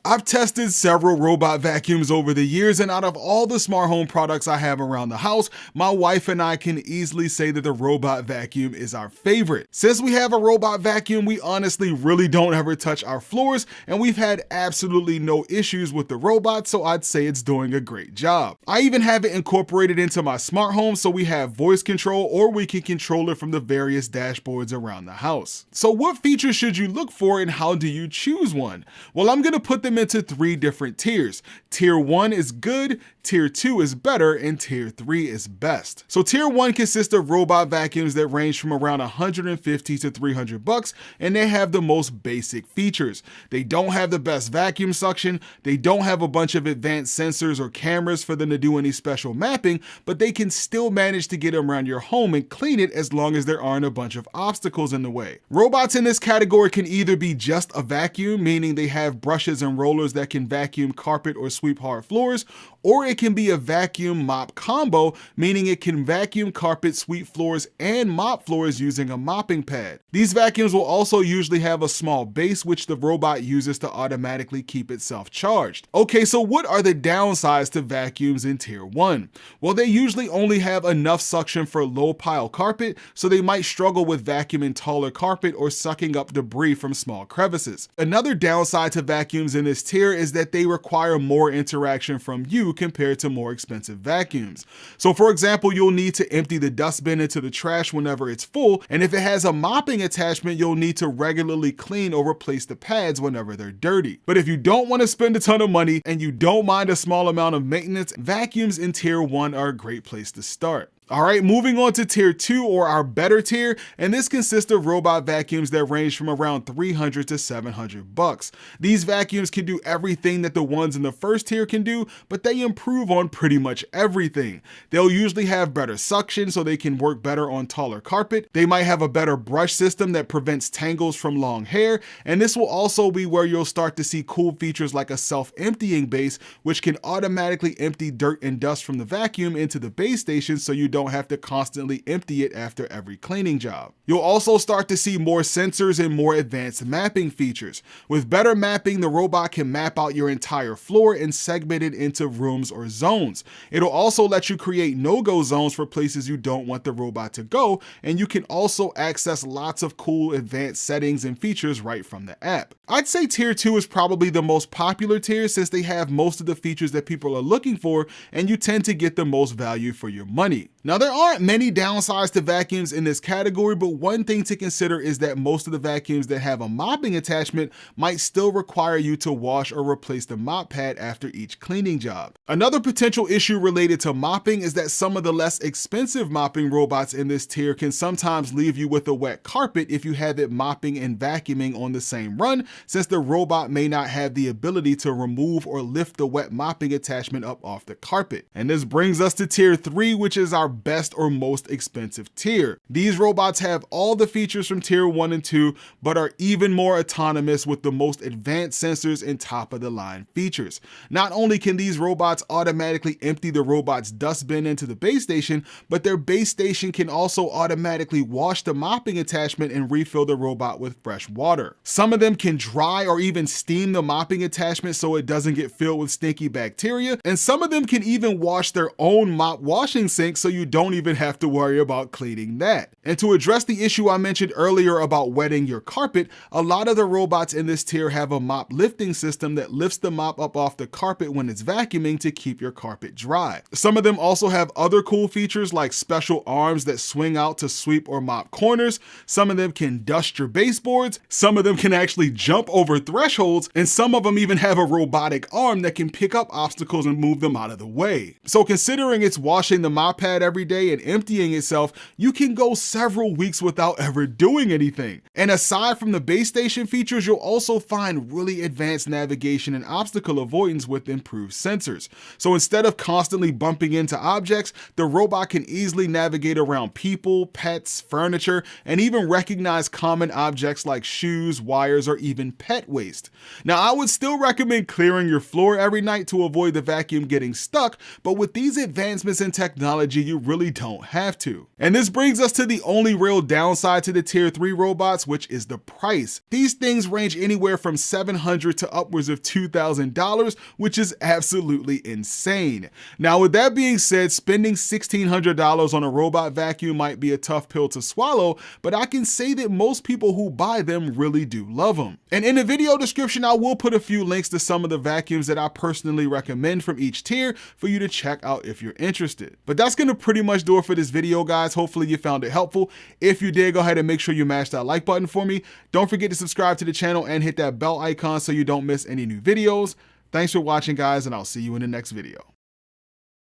I've tested several robot vacuums over the years, and out of all the smart home products I have around the house, my wife and I can easily say that the robot vacuum is our favorite. Since we have a robot vacuum, we honestly really don't ever touch our floors, and we've had absolutely no issues with the robot, so I'd say it's doing a great job. I even have it incorporated into my smart home so we have voice control, or we can control it from the various dashboards around the house. So what features should you look for, and how do you choose one? Well, I'm going to put them into 3 different tiers. Tier 1 is good, Tier 2 is better, and Tier 3 is best. So Tier 1 consists of robot vacuums that range from around $150 to $300, and they have the most basic features. They don't have the best vacuum suction, they don't have a bunch of advanced sensors or cameras for them to do any special mapping, but they can still manage to get around your home and clean it as long as there aren't a bunch of obstacles in the way. Robots in this category can either be just a vacuum, meaning they have brushes and rollers that can vacuum carpet or sweep hard floors, or it can be a vacuum mop combo, meaning it can vacuum carpet, sweep floors, and mop floors using a mopping pad. These vacuums will also usually have a small base which the robot uses to automatically keep itself charged. Okay, so what are the downsides to vacuums in Tier 1? Well, they usually only have enough suction for low pile carpet, so they might struggle with vacuuming taller carpet or sucking up debris from small crevices. Another downside to vacuums in this tier is that they require more interaction from you compared to more expensive vacuums. So for example, you'll need to empty the dustbin into the trash whenever it's full, and if it has a mopping attachment, you'll need to regularly clean or replace the pads whenever they're dirty. But if you don't want to spend a ton of money and you don't mind a small amount of maintenance, vacuums in Tier 1 are a great place to start. Alright, moving on to Tier 2, or our better tier, and this consists of robot vacuums that range from around $300 to $700. These vacuums can do everything that the ones in the first tier can do, but they improve on pretty much everything. They'll usually have better suction so they can work better on taller carpet. They might have a better brush system that prevents tangles from long hair, and this will also be where you'll start to see cool features like a self-emptying base, which can automatically empty dirt and dust from the vacuum into the base station so you don't have to constantly empty it after every cleaning job. You'll also start to see more sensors and more advanced mapping features. With better mapping, the robot can map out your entire floor and segment it into rooms or zones. It'll also let you create no-go zones for places you don't want the robot to go, and you can also access lots of cool advanced settings and features right from the app. I'd say Tier 2 is probably the most popular tier since they have most of the features that people are looking for, and you tend to get the most value for your money. Now, there aren't many downsides to vacuums in this category, but one thing to consider is that most of the vacuums that have a mopping attachment might still require you to wash or replace the mop pad after each cleaning job. Another potential issue related to mopping is that some of the less expensive mopping robots in this tier can sometimes leave you with a wet carpet if you have it mopping and vacuuming on the same run, since the robot may not have the ability to remove or lift the wet mopping attachment up off the carpet. And this brings us to Tier 3, which is our best or most expensive tier. These robots have all the features from Tier 1 and 2, but are even more autonomous with the most advanced sensors and top of the line features. Not only can these robots automatically empty the robot's dustbin into the base station, but their base station can also automatically wash the mopping attachment and refill the robot with fresh water. Some of them can dry or even steam the mopping attachment so it doesn't get filled with stinky bacteria, and some of them can even wash their own mop washing sink so you don't even have to worry about cleaning that. And to address the issue I mentioned earlier about wetting your carpet, a lot of the robots in this tier have a mop lifting system that lifts the mop up off the carpet when it's vacuuming to keep your carpet dry. Some of them also have other cool features like special arms that swing out to sweep or mop corners. Some of them can dust your baseboards. Some of them can actually jump over thresholds, and some of them even have a robotic arm that can pick up obstacles and move them out of the way. So considering it's washing the mop pad every day and emptying itself, you can go several weeks without ever doing anything. And aside from the base station features, you'll also find really advanced navigation and obstacle avoidance with improved sensors. So instead of constantly bumping into objects, the robot can easily navigate around people, pets, furniture, and even recognize common objects like shoes, wires, or even pet waste. Now, I would still recommend clearing your floor every night to avoid the vacuum getting stuck, but with these advancements in technology, you really don't have to. And this brings us to the only real downside to the tier 3 robots, which is the price. These things range anywhere from $700 to upwards of $2,000, which is absolutely insane. Now, with that being said, spending $1,600 on a robot vacuum might be a tough pill to swallow, but I can say that most people who buy them really do love them. And in the video description, I will put a few links to some of the vacuums that I personally recommend from each tier for you to check out if you're interested. But that's gonna pretty much do it for this video, guys. Hopefully you found it helpful. If you did, go ahead and make sure you mash that like button for me. Don't forget to subscribe to the channel and hit that bell icon so you don't miss any new videos. Thanks for watching, guys, and I'll see you in the next video.